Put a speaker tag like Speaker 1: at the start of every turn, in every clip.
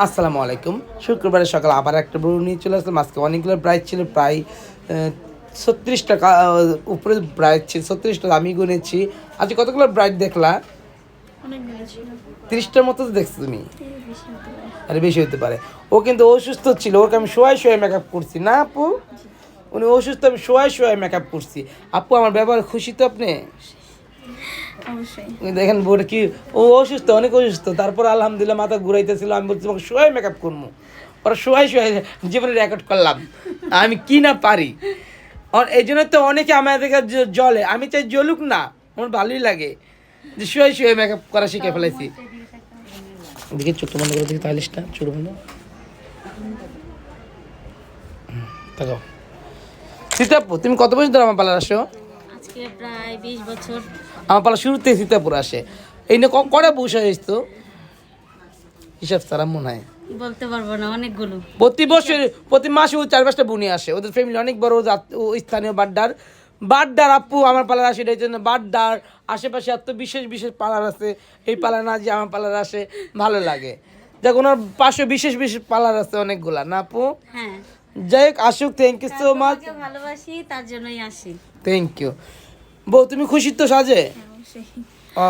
Speaker 1: আসসালামু আলাইকুম। শুক্রবারের সকালে আবার একটা ব্রু নিয়ে চলে আসলাম। আজকে অনেকগুলো প্রাইস ছিল, প্রায় 36টা উপরে ব্রাইট ছিল, 36টা আমি গুনেছি। আজকে কতগুলো ব্রাইট দেখলা?
Speaker 2: অনেকগুলো ছিল।
Speaker 1: 30টার মতো তো দেখছো তুমি।
Speaker 2: এর বেশি হতে পারে।
Speaker 1: আরে বেশি হতে পারে। ও কিন্তু অসুস্থ ছিল, ওকে আমি শোয়াই শোয়াই মেকআপ করছি না আপু? উনি অসুস্থ, আমি শোয়াই শোয়াই মেকআপ করছি। আপু আমার ব্যবহার খুশি তো আপনি?
Speaker 2: অবশ্যই।
Speaker 1: দেখেন বউটা কি, ও অসুস্থ, অনেক অসুস্থ, তারপর আলহামদুলিল্লাহ মাথা ঘুরাইতেছিল। আমি বলছি তোমাকে শোয়াই মেকআপ করবো, ওরা শোয়াই শোয়াই জীবনে রেকর্ড করলাম আমি কি না পারি। এই জন্য তো অনেকে আমাদের জলে, আমি চাই জ্বলুক না, আমার ভালোই লাগে যে শোয়াই শোয়াই মেকআপ করা শিখে ফেলেছি। দেখি চোখটা বন্ধ করে দেখি তাইলিশটা চোখ বন্ধ। তাকাও। সীতাপুর, তুমি কত বছর ধরে আমার পার্লার আসো?
Speaker 2: আজকে প্রায় 20 বছর।
Speaker 1: আমার পালা শুরুতে সীতাপুর আসে। এই নিয়ে কটা বসে হয়েছে তো হিসাব সারা মনে হয়।
Speaker 2: বলতে পারবো না, অনেকগুলো।
Speaker 1: প্রতি বছর প্রতি মাসে ও 4-5টা বুনি আসে। ওদের ফ্যামিলি অনেক বড়, ও স্থানীয় বাড্ডার। বাড্ডার আপু আমার পালার আসে, এটার জন্য বাড্ডার আশেপাশে এত বিশেষ বিশেষ পালার আছে। এই পালার না যে আমার পালার আসে ভালো লাগে। দেখ ওনার পাশে বিশেষ বিশেষ পালার আছে অনেকগুলা না আপু?
Speaker 2: হ্যাঁ।
Speaker 1: যাই হোক, আসুক, থ্যাংক ইউ সো মাচ।
Speaker 2: তোমাকে ভালোবাসি, তার জন্যই আসি।
Speaker 1: Thank you. বউ তুমি খুশি তো সাজে?
Speaker 2: হ্যাঁ, অবশ্যই।
Speaker 1: ও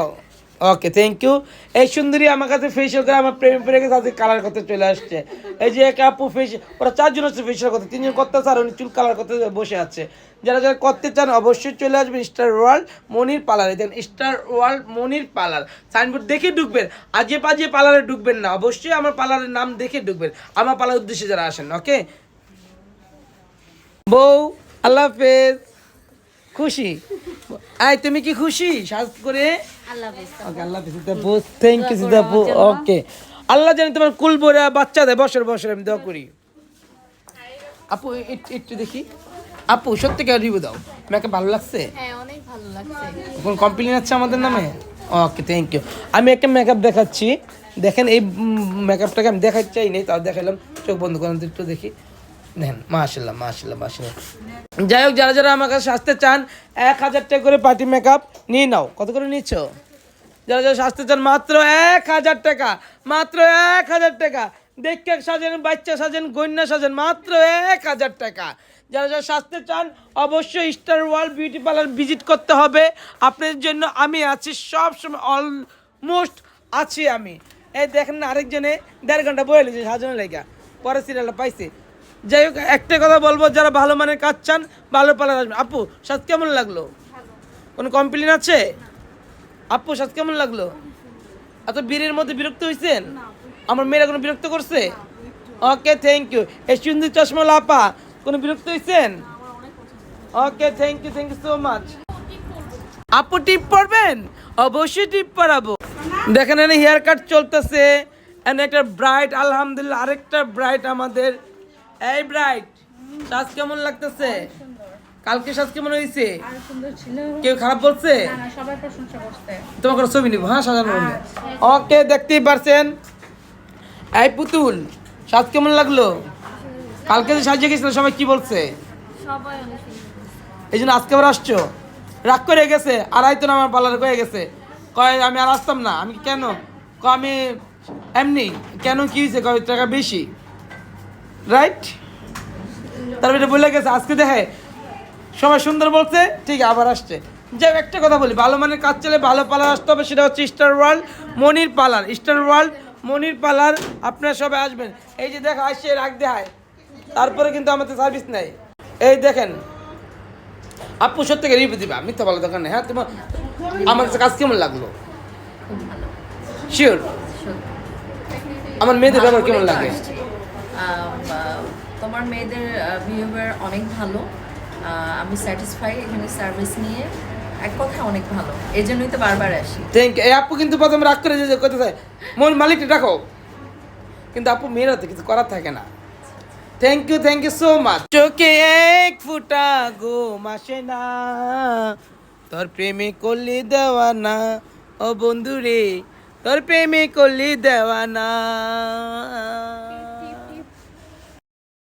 Speaker 1: ওকে, থ্যাংক ইউ। এই সুন্দরী আমার কাছে ফেসিয়াল করে আমার প্রেমে পড়ে গেছে, আজকে কালার করতে চলে আসছে। এই যে এক আপু ফেসিয়াল, ওরা 4জন হচ্ছে ফেসিয়াল করতে, 3জন করতে আর উনি চুল কালার করতে বসে আছে। যারা যারা করতে চান অবশ্যই চলে আসবেন স্টার ওয়ার্ল্ড মনির পার্লারে। দেন স্টার ওয়ার্ল্ড মনির পার্লার সাইনবোর্ড দেখে ঢুকবেন, আজে পাজে পার্লারে ঢুকবেন না, অবশ্যই আমার পার্লারের নাম দেখে ঢুকবেন, আমার পার্লার উদ্দেশ্যে যারা আসেন। ওকে বউ, আল্লাহ হাফেজ। খুশি? আয় তুমি কি খুশি সাজ করে?
Speaker 2: আল্লাহ হাফেজ।
Speaker 1: ওকে, আল্লাহ হাফেজ সীতাপু, থ্যাংক ইউ সীতাপু। ওকে, আল্লাহ জানি তোমার কুল ভরে বাচ্চা দেয়, বছর বছর আমি দোয়া করি। আপু একটু দেখি, আপু সত্যিকার রিভিউ দাও, মেকআপ ভালো লাগছে?
Speaker 2: হ্যাঁ, অনেক ভালো লাগছে।
Speaker 1: কোন কমপ্লেন আছে আমাদের নামে? ওকে, থ্যাংক ইউ। আমি একটা মেকআপ দেখাচ্ছি, দেখেন এই মেকআপটাকে আমি দেখাতে চাই নাই, তাও দেখালাম। চোখ বন্ধ করেন তো একটু দেখি, দেখেন মাশাল্লাহ মাশাল্লাহ মাশাল্লাহ। যাই হোক, যারা যারা আমার কাছে আসতে চান 1000 টাকা করে পার্টি মেকআপ নিয়ে নাও। কত করে নিচ্ছ? যারা যারা সাজতে চান মাত্র 1000 টাকা, মাত্র 1000 টাকা। দেখে সাজেন, বাচ্চা সাজেন, গন্যা সাজেন, মাত্র 1000 টাকা। যারা যারা সাজতে চান অবশ্যই star world beauty parlour visit করতে হবে। আপনাদের জন্য আমি আছি সব সময়, অলমোস্ট আছি আমি। এই দেখেন না, আরেকজনে 1.5 ঘন্টা বয়ে লিখেছে সাজানো লেগা, পরে সিরিয়ালটা পাইছে। যাই হোক, একটা কথা বলবো, যারা ভালো মানের কাজ চান ভালো পার্লার আসবেন। আপু সাজ কেমন লাগলো? কোনো কমপ্লেন আছে? আপু সাজ কেমন লাগলো? এত বীরের মধ্যে বিরক্ত হয়েছেন? আমার মেয়েরা কোনো বিরক্ত করছে? ওকে, থ্যাংক ইউ। এই সুন্দর চশমা লাপা কোনো বিরক্ত হয়েছেন? ওকে, থ্যাংক ইউ সো মাচ। আপু টিপ পড়বেন? অবশ্যই টিপ পড়াবো। দেখেন এখানে হেয়ার কাট চলতেছে, একটা ব্রাইট, আলহামদুলিল্লাহ আরেকটা ব্রাইট আমাদের। এই ব্রাইট, সাজ কেমন লাগতেছে? কালকে সাজ কেমন হয়েছে?
Speaker 2: আর সুন্দর ছিল।
Speaker 1: কেউ খারাপ বলছে?
Speaker 2: না, সবাই প্রশংসা করছে।
Speaker 1: তোমাকে ছবি নিব, হ্যাঁ সাজানো। ওকে, দেখতেই পারছেন। এই পুতুল, সাজ কেমন লাগলো? কালকে যে সাজিয়ে গেছিল সবাই কি বলছে?
Speaker 2: সবাই অনেক সুন্দর।
Speaker 1: এই জন্য আজকে আবার আসছো? রাগ করে গেছে, আর আইতো না আমার পার্লারে, কয়ে গেছে, কয় আমি আর আসতাম না। আমি কেন? আমি এমনি কেন, কি হয়েছে? কয় টাকা বেশি, রাইট? তারপর এটা বলে গেছে, আজকে দেখে সবাই সুন্দর বলছে, ঠিক আবার আসছে। যাই একটা কথা বলি, ভালো মানের কাজ চলে ভালো পার্লার আসতে হবে, সেটা হচ্ছে স্টার ওয়ার্ল্ড মনির পার্লার। স্টার ওয়ার্ল্ড মনির পার্লার, আপনারা সবাই আসবেন। এই যে দেখো আসছে রাখ দেয়, তারপরে কিন্তু আমাদের সার্ভিস নেই। এই দেখেন আপু সত্যি রিভিউ দিবা, মিথ্যা বলার দরকার নেই। হ্যাঁ, তোমার আমার কাছে কাজ কেমন লাগলো? শিওর? আমার মেয়েদের ব্যবহার কেমন লাগে?
Speaker 3: তোমার মেয়েদের বিহেভিয়ার অনেক ভালো। আমি স্যাটিসফাই এখানে সার্ভিস নিয়ে, এক কথা অনেক ভালো, এই জন্যই তো বারবার আসি।
Speaker 1: Thank you. এই আপু কিন্তু প্রথম রাগ করে যে করতে চায়, মন মালিকটা ডাকো, কিন্তু আপু মেয়েরা তো কিছু করার থাকে না। Thank you so much. চোখে এক ফুটা ঘুম আসে না, তোর প্রেমে করলি দেওয়ানা, ও বন্ধু রে তোর প্রেমে করলি দেওয়ানা।